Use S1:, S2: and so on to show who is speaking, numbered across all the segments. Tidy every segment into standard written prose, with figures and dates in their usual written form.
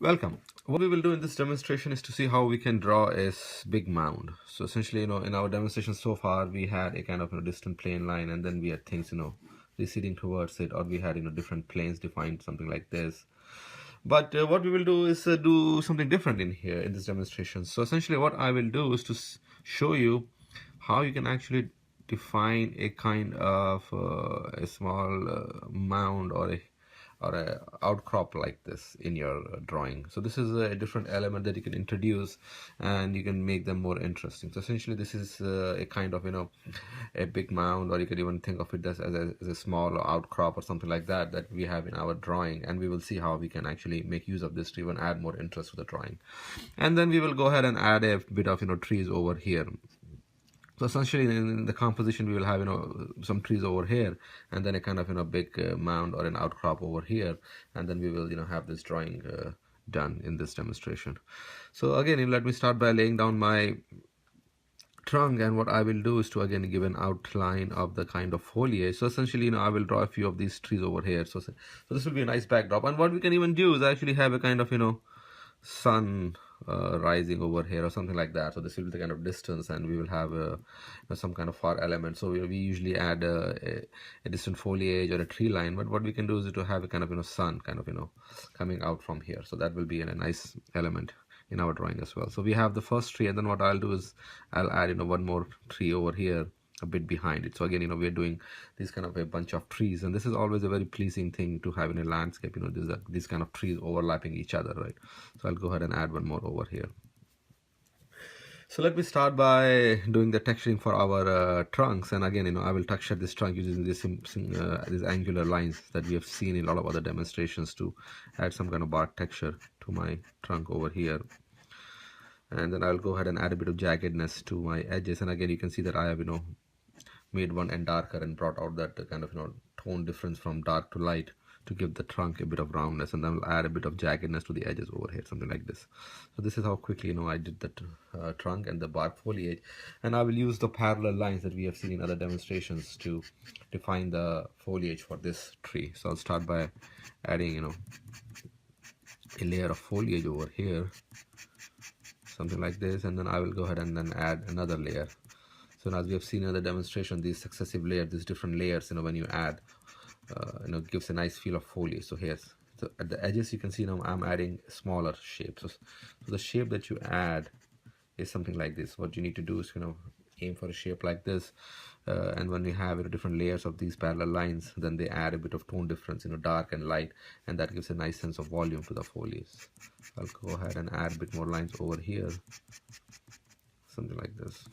S1: Welcome. What we will do in this demonstration is to see how we can draw a big mound. So essentially, in our demonstration so far, we had a kind of distant plane line, and then we had things, receding towards it, or we had, different planes defined, something like this. But what we will do is do something different in here in this demonstration. So essentially, what I will do is to show you how you can actually define a kind of a small mound or a outcrop like this in your drawing. So this is a different element that you can introduce and you can make them more interesting. So essentially this is a kind of a big mound, or you could even think of it as a small outcrop or something like that that we have in our drawing, and we will see how we can actually make use of this to even add more interest to the drawing. And then we will go ahead and add a bit of trees over here. So essentially in the composition we will have some trees over here, and then a kind of big mound or an outcrop over here, and then we will have this drawing done in this demonstration. So again, let me start by laying down my trunk, and what I will do is to again give an outline of the kind of foliage. So essentially I will draw a few of these trees over here. So this will be a nice backdrop, and what we can even do is actually have a kind of sun rising over here or something like that. So this will be the kind of distance, and we will have some kind of far element. So we usually add a distant foliage or a tree line, but what we can do is to have a kind of sun kind of coming out from here. So that will be a nice element in our drawing as well. So we have the first tree, and then what I'll do is I'll add one more tree over here a bit behind it. So again, we're doing this kind of a bunch of trees, and this is always a very pleasing thing to have in a landscape. These kind of trees overlapping each other, right? So I'll go ahead and add one more over here. So let me start by doing the texturing for our trunks, and again, I will texture this trunk using these angular lines that we have seen in a lot of other demonstrations to add some kind of bark texture to my trunk over here. And then I'll go ahead and add a bit of jaggedness to my edges, and again you can see that I have made one end darker and brought out that kind of tone difference from dark to light to give the trunk a bit of roundness, and then we'll add a bit of jaggedness to the edges over here, something like this. So this is how quickly I did the trunk and the bark foliage, and I will use the parallel lines that we have seen in other demonstrations to define the foliage for this tree. So I'll start by adding a layer of foliage over here, something like this, and then I will go ahead and then add another layer. So as we have seen in the demonstration, these successive layers, these different layers, when you add, gives a nice feel of foliage. So here's, so at the edges you can see now I'm adding smaller shapes. So the shape that you add is something like this. What you need to do is aim for a shape like this, and when we have different layers of these parallel lines, then they add a bit of tone difference, dark and light, and that gives a nice sense of volume to the foliage. I'll go ahead and add a bit more lines over here, something like this.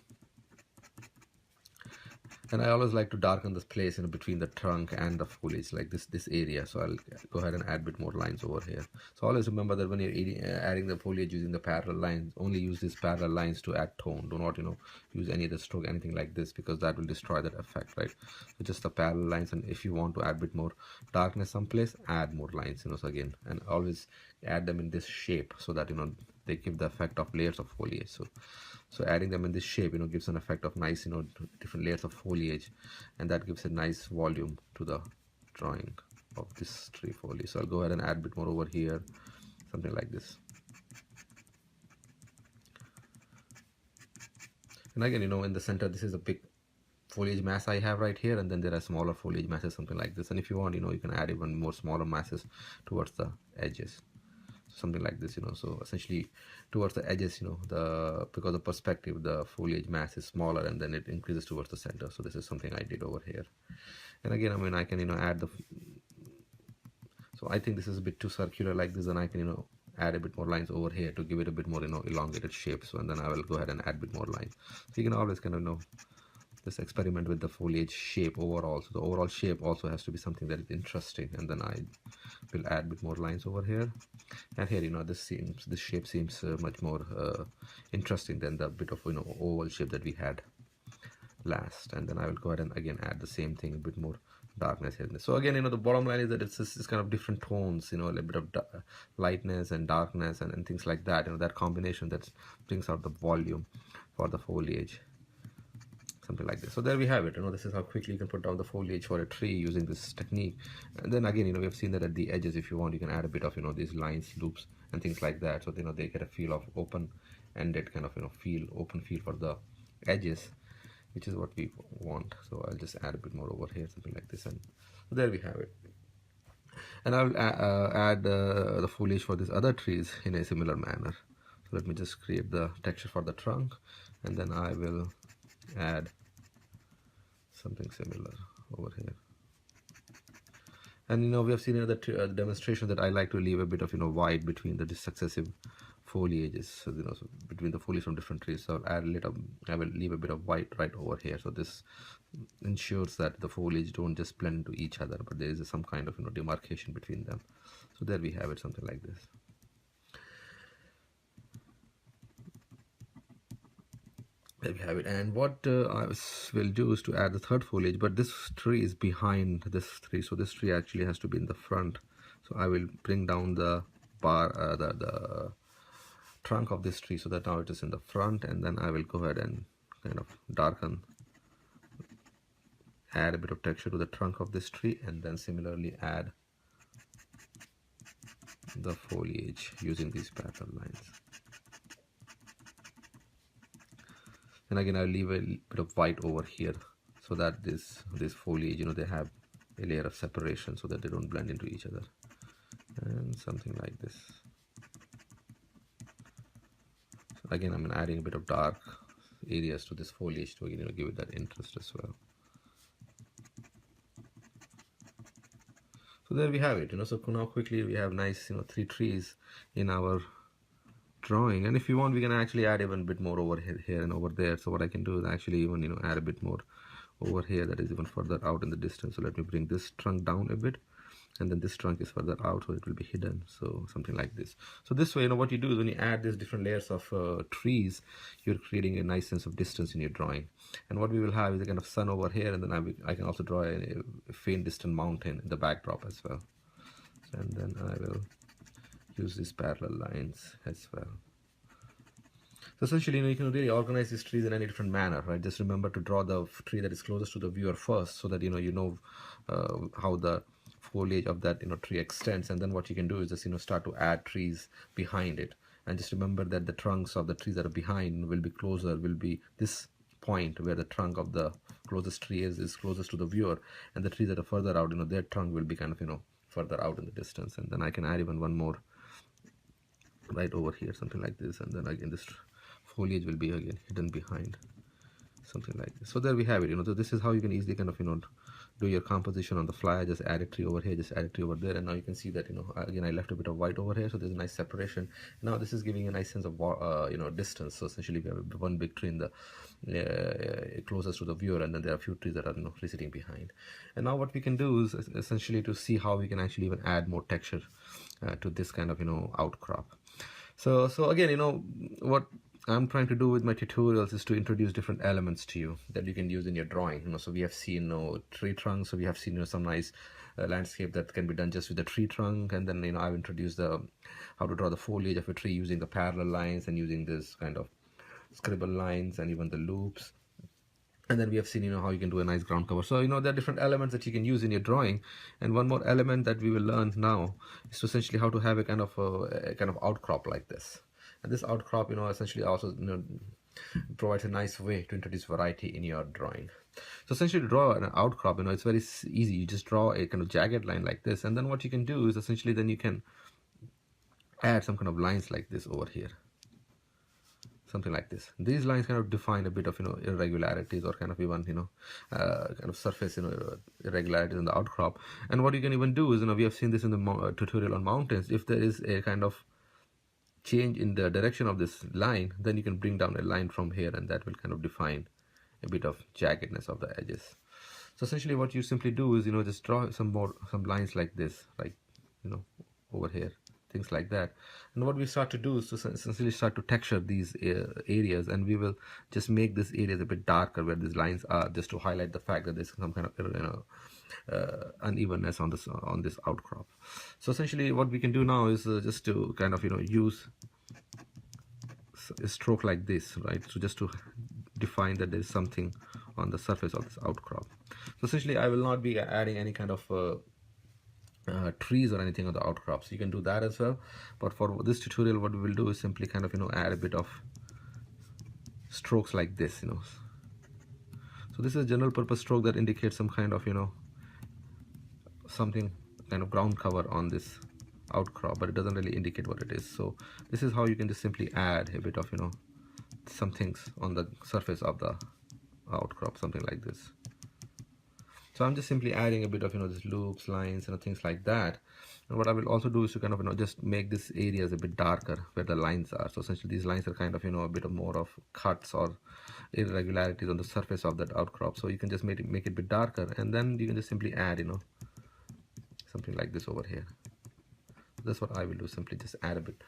S1: And I always like to darken this place between the trunk and the foliage, like this area. So I'll go ahead and add a bit more lines over here. So always remember that when you're adding the foliage using the parallel lines, only use these parallel lines to add tone. Do not use any other stroke, anything like this, because that will destroy that effect, right? So just the parallel lines, and if you want to add a bit more darkness someplace, add more lines, so again, and always add them in this shape so that they give the effect of layers of foliage. So adding them in this shape gives an effect of nice different layers of foliage, and that gives a nice volume to the drawing of this tree foliage. So I'll go ahead and add a bit more over here, something like this. And again, in the center, this is a big foliage mass I have right here, and then there are smaller foliage masses, something like this. And if you want, you can add even more smaller masses towards the edges, something like this. So essentially towards the edges, because of perspective, the foliage mass is smaller, and then it increases towards the center. So this is something I did over here. And again, I can add the, so I think this is a bit too circular like this, and I can add a bit more lines over here to give it a bit more elongated shape. So and then I will go ahead and add a bit more lines. So you can always this experiment with the foliage shape overall. So the overall shape also has to be something that is interesting, and then I will add a bit more lines over here. And here, this shape seems much more interesting than the bit of oval shape that we had last. And then I will go ahead and again add the same thing, a bit more darkness here. So again, the bottom line is that it's this kind of different tones, a bit of lightness and darkness and things like that. That combination that brings out the volume for the foliage. something like this. So there we have it. This is how quickly you can put down the foliage for a tree using this technique. And then again, we have seen that at the edges, if you want, you can add a bit of these lines, loops, and things like that. So they get a feel of open-ended kind of feel, open feel for the edges, which is what we want. So I'll just add a bit more over here, something like this, and there we have it. And I'll add the foliage for these other trees in a similar manner. So let me just create the texture for the trunk, and then I will add something similar over here. And we have seen in the demonstration that I like to leave a bit of white between the successive foliages. So so between the foliage from different trees. So I'll add I will leave a bit of white right over here. So this ensures that the foliage don't just blend into each other, but there is some kind of demarcation between them. So there we have it, something like this. There we have it. And what I will do is to add the third foliage, but this tree is behind this tree, so this tree actually has to be in the front. So I will bring down the the trunk of this tree so that now it is in the front, and then I will go ahead and kind of darken, add a bit of texture to the trunk of this tree, and then similarly add the foliage using these parallel lines. And again, I'll leave a bit of white over here so that this foliage, they have a layer of separation so that they don't blend into each other, and something like this. So again, I'm adding a bit of dark areas to this foliage to give it that interest as well. So there we have it. So now quickly we have nice 3 trees in our drawing, and if you want, we can actually add even a bit more over here and over there. So what I can do is actually even add a bit more over here that is even further out in the distance. So let me bring this trunk down a bit, and then this trunk is further out, so it will be hidden. So something like this. So this way, what you do is when you add these different layers of trees, you're creating a nice sense of distance in your drawing. And what we will have is a kind of sun over here, and then I can also draw a faint distant mountain in the backdrop as well. And then I will use these parallel lines as well. So essentially, you can really organize these trees in any different manner, right? Just remember to draw the tree that is closest to the viewer first, so that how the foliage of that tree extends. And then what you can do is just start to add trees behind it, and just remember that the trunks of the trees that are behind will be this point where the trunk of the closest tree is closest to the viewer, and the trees that are further out, their trunk will be kind of further out in the distance. And then I can add even one more right over here, something like this, and then again this foliage will be again hidden behind, something like this. So there we have it. So this is how you can easily kind of do your composition on the fly. Just add a tree over here, just add a tree over there, and now you can see that again I left a bit of white over here, so there's a nice separation. Now this is giving a nice sense of distance. So essentially we have one big tree in the closest to the viewer, and then there are a few trees that are receding behind. And now what we can do is essentially to see how we can actually even add more texture to this kind of outcrop. So again, what I'm trying to do with my tutorials is to introduce different elements to you that you can use in your drawing. So we have seen tree trunks, so we have seen some nice landscape that can be done just with the tree trunk, and then I've introduced how to draw the foliage of a tree using the parallel lines and using this kind of scribble lines and even the loops. And then we have seen how you can do a nice ground cover. So there are different elements that you can use in your drawing. And one more element that we will learn now is to essentially how to have a kind of outcrop like this. And this outcrop essentially also provides a nice way to introduce variety in your drawing. So essentially to draw an outcrop, it's very easy. You just draw a kind of jagged line like this, and then what you can do is essentially then you can add some kind of lines like this over here, something like this. These lines kind of define a bit of irregularities, or kind of even kind of surface irregularities in the outcrop. And what you can even do is we have seen this in the tutorial on mountains. If there is a kind of change in the direction of this line, then you can bring down a line from here, and that will kind of define a bit of jaggedness of the edges. So essentially what you simply do is just draw some lines like this, like over here, things like that. And what we start to do is to essentially start to texture these areas, and we will just make these areas a bit darker where these lines are, just to highlight the fact that there's some kind of unevenness on this outcrop. So essentially what we can do now is just to kind of use a stroke like this, right? So just to define that there's something on the surface of this outcrop. So essentially I will not be adding any kind of trees or anything on the outcrops. You can do that as well, but for this tutorial what we will do is simply kind of add a bit of strokes like this. So this is a general purpose stroke that indicates some kind of something kind of ground cover on this outcrop, but it doesn't really indicate what it is. So this is how you can just simply add a bit of some things on the surface of the outcrop, something like this. So I'm just simply adding a bit of these loops, lines, things like that. And what I will also do is to kind of just make this areas a bit darker where the lines are. So essentially these lines are kind of a bit of more of cuts or irregularities on the surface of that outcrop. So you can just make it a bit darker, and then you can just simply add something like this over here. That's what I will do, simply just add a bit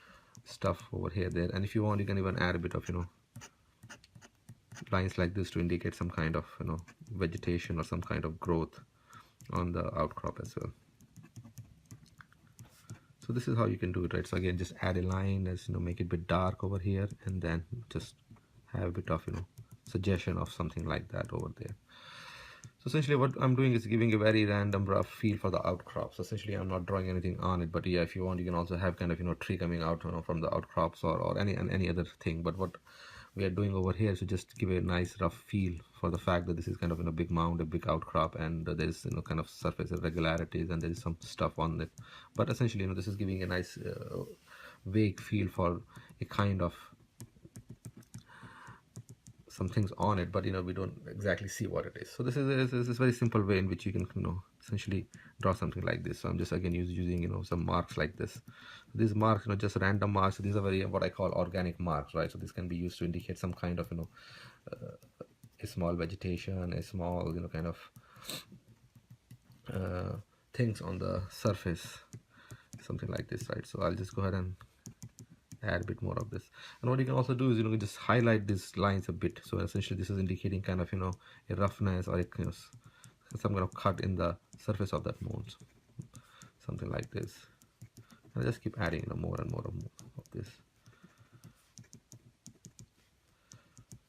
S1: stuff over here, there, and if you want you can even add a bit of lines like this to indicate some kind of vegetation or some kind of growth on the outcrop as well. So this is how you can do it, right? So again, just add a line, as make it a bit dark over here, and then just have a bit of suggestion of something like that over there. So essentially what I'm doing is giving a very random rough feel for the outcrop. So essentially I'm not drawing anything on it, but yeah, if you want you can also have kind of tree coming out from the outcrops or any other thing. But what we are doing over here is to just give a nice rough feel for the fact that this is kind of a big mound, a big outcrop, and there is kind of surface irregularities and there is some stuff on it. But essentially this is giving a nice vague feel for a kind of some things on it, but we don't exactly see what it is. So this is a very simple way in which you can essentially draw something like this. So I'm just again using some marks like this. These marks just random marks. So these are very what I call organic marks, right? So this can be used to indicate some kind of a small vegetation, a small kind of things on the surface, something like this, right? So I'll just go ahead and add a bit more of this. And what you can also do is just highlight these lines a bit. So essentially this is indicating kind of a roughness or some kind of cut in the surface of that mold, something like this. And I just keep adding more and more of this.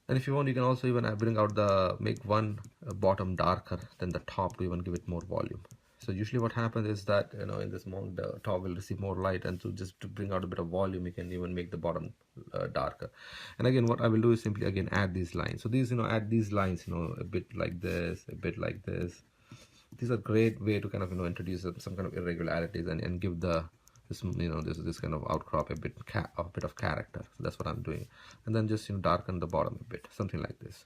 S1: And if you want you can also even bring out make one bottom darker than the top to even give it more volume. So usually what happens is that in this mound the top will receive more light, and just to bring out a bit of volume you can even make the bottom darker. And again what I will do is simply again add these lines. So these add these lines a bit like this, a bit like this. These are a great way to kind of introduce some kind of irregularities and give this kind of outcrop a bit of character. So that's what I'm doing. And then just darken the bottom a bit, something like this.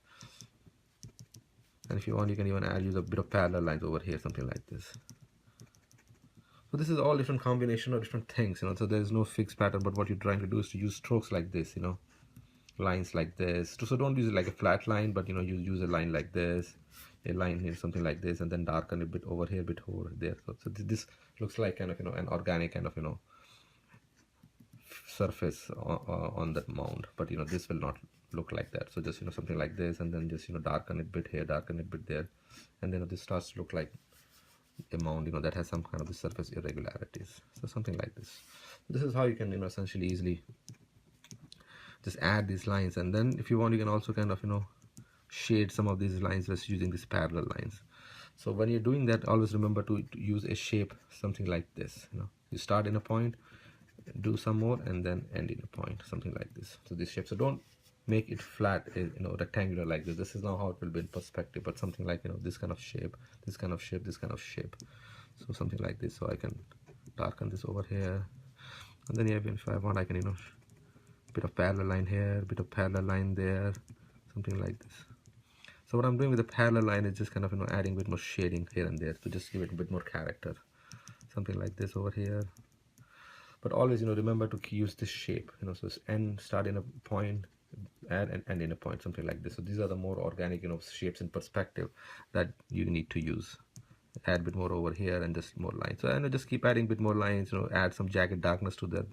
S1: And if you want you can even use a bit of parallel lines over here, something like this. So this is all different combination of different things, so there is no fixed pattern, but what you're trying to do is to use strokes like this, lines like this. So don't use it like a flat line, but you use a line like this, a line here, something like this, and then darken a bit over here, a bit over there. So this looks like kind of an organic kind of surface on that mound, but this will not look like that. So just something like this, and then just darken it a bit here, darken it a bit there, and then this starts to look like a mound that has some kind of the surface irregularities. So something like this. This is how you can essentially easily just add these lines. And then if you want you can also kind of shade some of these lines just using these parallel lines. So when you're doing that, always remember to use a shape something like this. You start in a point, do some more, and then end in a point, something like this. So this shape, so don't make it flat, rectangular like this. This is not how it will be in perspective, but something like this kind of shape, this kind of shape, this kind of shape. So something like this. So I can darken this over here, and then even if I want I can bit of parallel line here, bit of parallel line there, something like this. So what I'm doing with the parallel line is just kind of adding a bit more shading here and there to just give it a bit more character, something like this over here. But always remember to use this shape, so it's end, start in a point, add and end in a point, something like this. So these are the more organic shapes in perspective that you need to use. Add a bit more over here and just more lines. So just keep adding a bit more lines, add some jagged darkness to the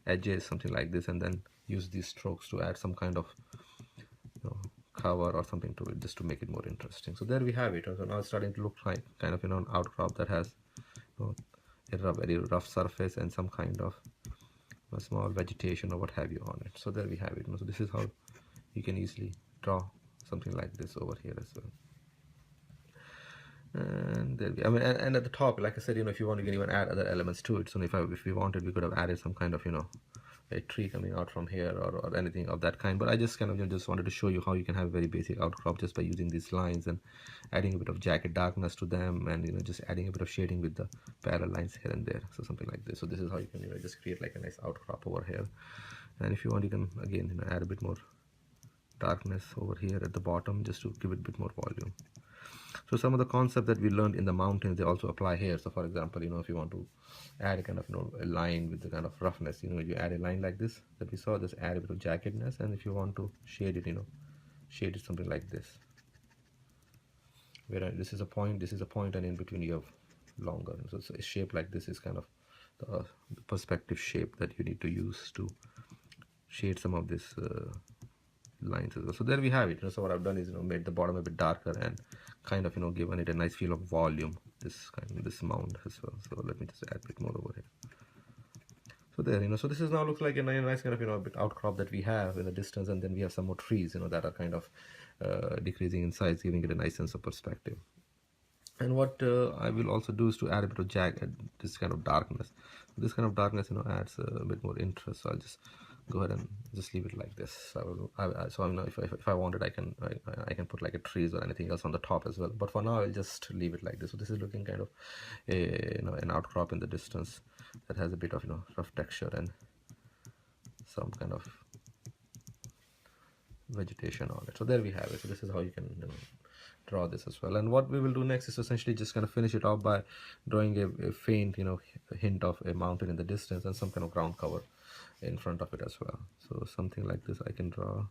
S1: edges, something like this, and then use these strokes to add some kind of cover or something to it, just to make it more interesting. So there we have it. So now it's starting to look like kind of an outcrop that has a very rough surface and some kind of a small vegetation or what have you on it. So there we have it. So this is how you can easily draw something like this over here as well. And there I mean, and at the top, like I said, if you want, you can even add other elements to it. So if we wanted, we could have added some kind of a tree coming out from here, or anything of that kind. But I just kind of just wanted to show you how you can have a very basic outcrop just by using these lines and adding a bit of jagged darkness to them, and just adding a bit of shading with the parallel lines here and there. So something like this. So this is how you can just create like a nice outcrop over here. And if you want, you can again add a bit more darkness over here at the bottom just to give it a bit more volume. So some of the concepts that we learned in the mountains, they also apply here. So for example, if you want to add a kind of a line with the kind of roughness, you add a line like this that we saw, just add a bit of jaggedness. And if you want to shade it, shade it something like this, where this is a point, this is a point, and in between you have longer. So a shape like this is kind of the perspective shape that you need to use to shade some of this lines as well. So there we have it. So what I've done is made the bottom a bit darker and kind of given it a nice feel of volume, this mound as well. So let me just add a bit more over here. So there, so this is now looks like a nice kind of a bit outcrop that we have in the distance, and then we have some more trees that are kind of decreasing in size, giving it a nice sense of perspective. And what I will also do is to add a bit of this kind of darkness. This kind of darkness adds a bit more interest. So I'll just go ahead and just leave it like this. So if I wanted, I can put like a trees or anything else on the top as well, but for now I'll just leave it like this. So this is looking kind of an outcrop in the distance that has a bit of rough texture and some kind of vegetation on it. So there we have it. So this is how you can draw this as well. And what we will do next is essentially just kind of finish it off by drawing a faint hint of a mountain in the distance and some kind of ground cover in front of it as well. So something like this I can draw,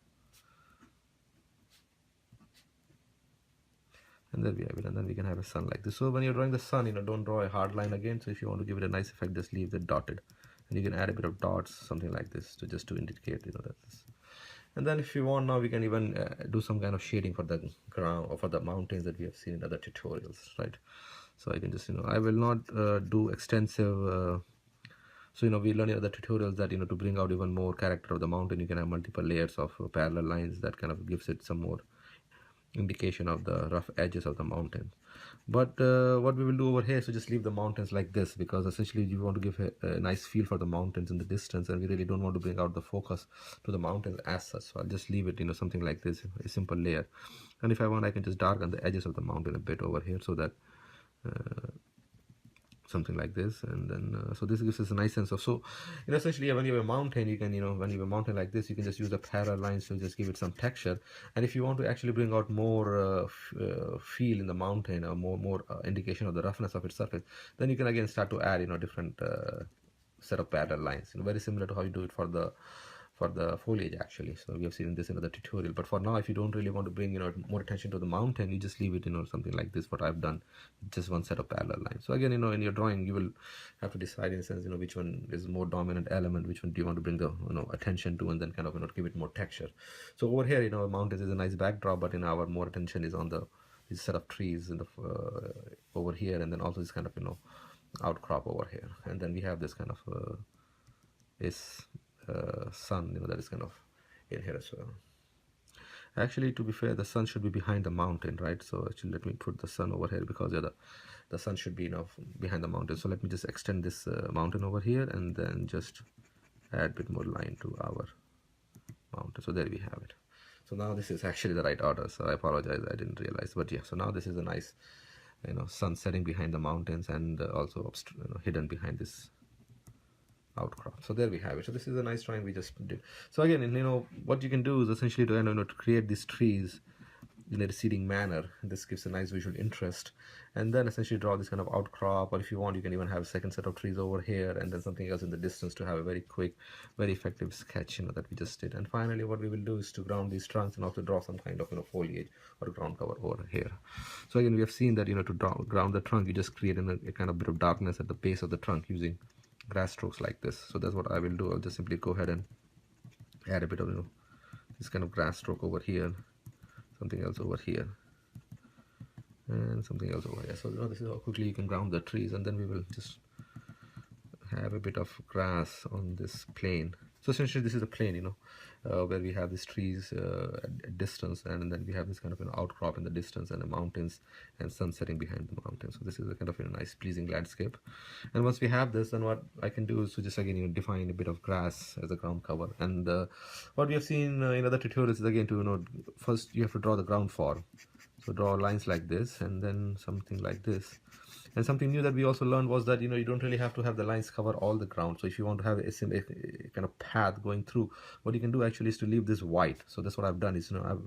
S1: and there we have it. And then we can have a sun like this. So when you're drawing the sun, don't draw a hard line again. So if you want to give it a nice effect, just leave it dotted, and you can add a bit of dots, something like this, to just to indicate that this. And then if you want, now we can even do some kind of shading for the ground or for the mountains that we have seen in other tutorials, right? So I can just I will not do extensive so we learn in other tutorials that to bring out even more character of the mountain, you can have multiple layers of parallel lines that kind of gives it some more indication of the rough edges of the mountain. But what we will do over here, so just leave the mountains like this, because essentially you want to give a nice feel for the mountains in the distance, and we really don't want to bring out the focus to the mountains as such. So I'll just leave it something like this, a simple layer. And if I want, I can just darken the edges of the mountain a bit over here, so that something like this. And then so this gives us a nice sense of, so essentially when you have a mountain, you can when you have a mountain like this, you can just use the parallel lines to just give it some texture. And if you want to actually bring out more feel in the mountain, or more indication of the roughness of its surface, then you can again start to add different set of parallel lines, very similar to how you do it for the foliage actually. So we have seen this in another tutorial. But for now, if you don't really want to bring more attention to the mountain, you just leave it something like this, what I've done, just one set of parallel lines. So again, in your drawing, you will have to decide in a sense which one is more dominant element, which one do you want to bring the attention to, and then kind of give it more texture. So over here, mountains is a nice backdrop, but our more attention is on this set of trees in the over here, and then also this kind of outcrop over here. And then we have this kind of is sun that is kind of in here as well. Actually, to be fair, the sun should be behind the mountain, right? So actually let me put the sun over here, because the sun should be behind the mountain. So let me just extend this mountain over here, and then just add a bit more line to our mountain. So there we have it. So now this is actually the right order, so I apologize, I didn't realize. But yeah, so now this is a nice sun setting behind the mountains, and also hidden behind this outcrop. So there we have it. So this is a nice drawing we just did. So again, what you can do is essentially to create these trees in a receding manner. This gives a nice visual interest, and then essentially draw this kind of outcrop. Or if you want, you can even have a second set of trees over here, and then something else in the distance to have a very quick, very effective sketch that we just did. And finally, what we will do is to ground these trunks and also draw some kind of foliage or ground cover over here. So again, we have seen that to ground the trunk, you just create a kind of bit of darkness at the base of the trunk using grass strokes like this. So that's what I will do. I'll just simply go ahead and add a bit of this kind of grass stroke over here, something else over here, and something else over here. So this is how quickly you can ground the trees. And then we will just have a bit of grass on this plane So essentially this is a plane, where we have these trees at distance, and then we have this kind of outcrop in the distance, and the mountains and sun setting behind the mountains. So this is a kind of nice pleasing landscape. And once we have this, then what I can do is to just again define a bit of grass as a ground cover. And what we have seen in other tutorials is again to first you have to draw the ground form. So draw lines like this, and then something like this. And something new that we also learned was that you don't really have to have the lines cover all the ground. So if you want to have a kind of path going through, what you can do actually is to leave this white. So that's what I've done is I've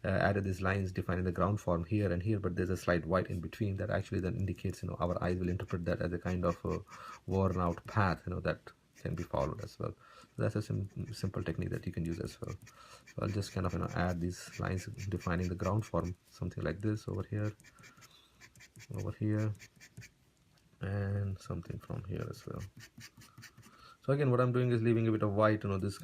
S1: added these lines defining the ground form here and here, but there's a slight white in between that actually then indicates our eyes will interpret that as a kind of worn out path that can be followed as well. So that's a simple technique that you can use as well. So I'll just kind of add these lines defining the ground form, something like this over here, and something from here as well. So again, what I'm doing is leaving a bit of white. This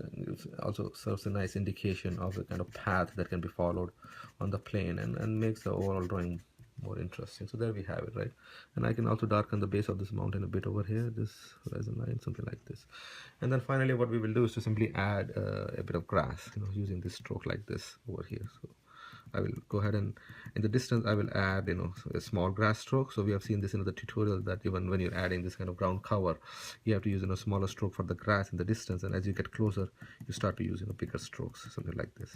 S1: also serves a nice indication of the kind of path that can be followed on the plane, and makes the overall drawing more interesting. So there we have it, right? And I can also darken the base of this mountain a bit over here, this horizon line, something like this. And then finally what we will do is to simply add a bit of grass, using this stroke like this over here. So I will go ahead and in the distance I will add a small grass stroke. So we have seen this in the tutorial that even when you're adding this kind of ground cover, you have to use a smaller stroke for the grass in the distance, and as you get closer you start to use bigger strokes, something like this.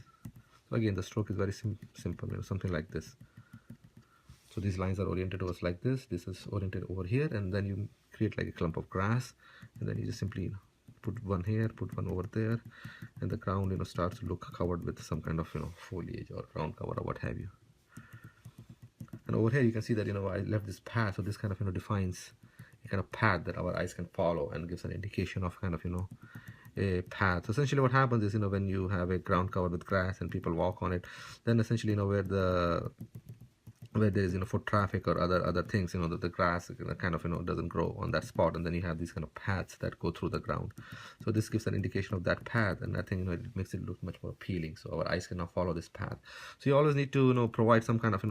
S1: So again, the stroke is very simple, something like this. So these lines are oriented towards like this, this is oriented over here, and then you create like a clump of grass, and then you just simply put one here, put one over there, and the ground starts to look covered with some kind of foliage or ground cover or what have you. And over here you can see that I left this path, so this kind of defines a kind of path that our eyes can follow and gives an indication of kind of a path. So essentially what happens is when you have a ground covered with grass and people walk on it, then essentially where there is foot traffic or other things, that the grass kind of doesn't grow on that spot, and then you have these kind of paths that go through the ground. So this gives an indication of that path, and I think it makes it look much more appealing, so our eyes can now follow this path. So you always need to provide some kind of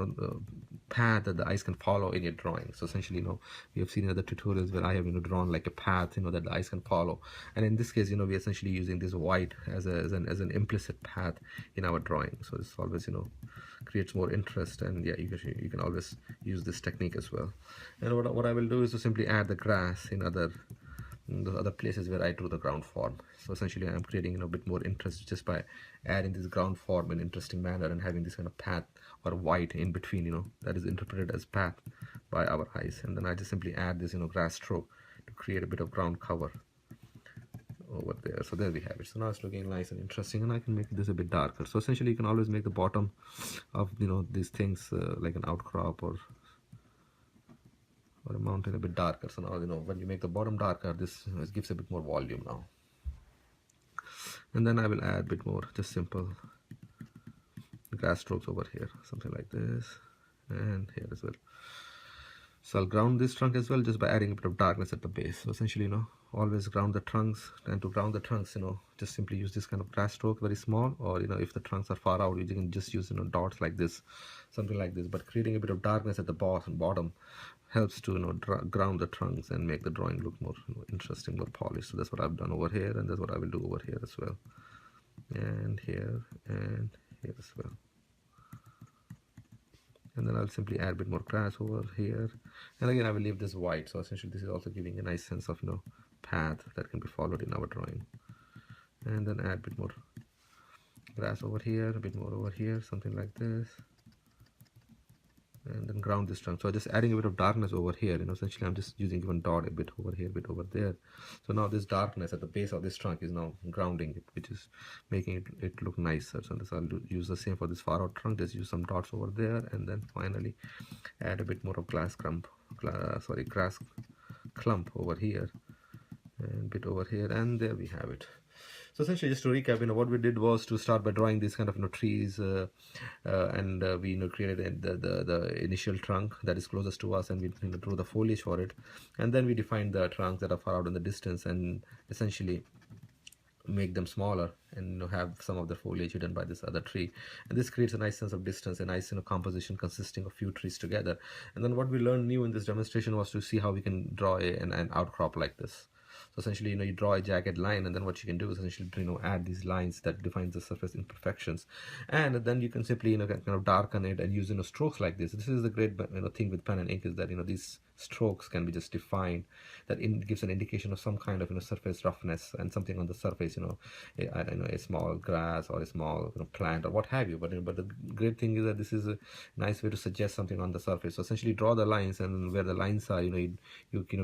S1: path that the eyes can follow in your drawing. So essentially we have seen in other tutorials where I have drawn like a path that the eyes can follow, and in this case we're essentially using this white as an implicit path in our drawing. So this always creates more interest, and yeah, you can always use this technique as well. And what I will do is to simply add the grass in the other places where I drew the ground form. So essentially I'm creating a bit more interest just by adding this ground form in an interesting manner and having this kind of path or white in between, that is interpreted as path by our eyes. And then I just simply add this grass stroke to create a bit of ground cover over there. So there we have it. So now it's looking nice and interesting, and I can make this a bit darker. So essentially you can always make the bottom of these things like an outcrop or a mountain a bit darker. So now when you make the bottom darker, this gives a bit more volume now. And then I will add a bit more just simple grass strokes over here, something like this, and here as well. So I'll ground this trunk as well just by adding a bit of darkness at the base. So essentially always ground the trunks, and to ground the trunks just simply use this kind of grass stroke, very small, or if the trunks are far out, you can just use dots like this, something like this. But creating a bit of darkness at the bottom helps to ground the trunks and make the drawing look more interesting, more polished. So that's what I've done over here, and that's what I will do over here as well, and here as well. And then I'll simply add a bit more grass over here, and again I will leave this white. So essentially this is also giving a nice sense of path that can be followed in our drawing. And then add a bit more grass over here, a bit more over here, something like this, and then ground this trunk. So just adding a bit of darkness over here, essentially I'm just using one dot, a bit over here, a bit over there. So now this darkness at the base of this trunk is now grounding it, which is making it look nicer. So this I'll use the same for this far out trunk, just use some dots over there, and then finally add a bit more of grass clump over here, and a bit over here, and there we have it. So essentially, just to recap, what we did was to start by drawing these kind of trees, and we created the initial trunk that is closest to us, and we drew the foliage for it, and then we defined the trunks that are far out in the distance, and essentially make them smaller and have some of the foliage hidden by this other tree. And this creates a nice sense of distance, a nice composition consisting of few trees together. And then what we learned new in this demonstration was to see how we can draw an outcrop like this. So essentially, you draw a jagged line, and then what you can do is essentially, add these lines that defines the surface imperfections, and then you can simply, kind of darken it and use, strokes like this. This is the great, thing with pen and ink, is that, these strokes can be just defined, that gives an indication of some kind of, surface roughness and something on the surface, a small grass or a small, plant or what have you. But the great thing is that this is a nice way to suggest something on the surface. So essentially, draw the lines, and where the lines are, you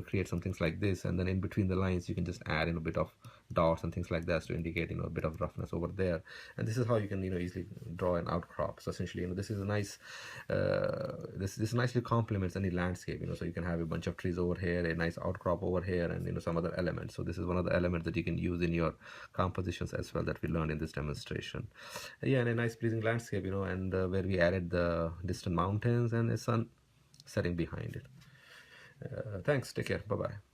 S1: create some things like this, and then in between the lines you can just add a bit of dots and things like that to indicate, a bit of roughness over there. And this is how you can, easily draw an outcrop. So essentially, this is a nice, this nicely complements any landscape. So you can have a bunch of trees over here, a nice outcrop over here, and some other elements. So this is one of the elements that you can use in your compositions as well, that we learned in this demonstration. Yeah, and a nice pleasing landscape, and where we added the distant mountains and the sun setting behind it. Thanks, take care, bye bye.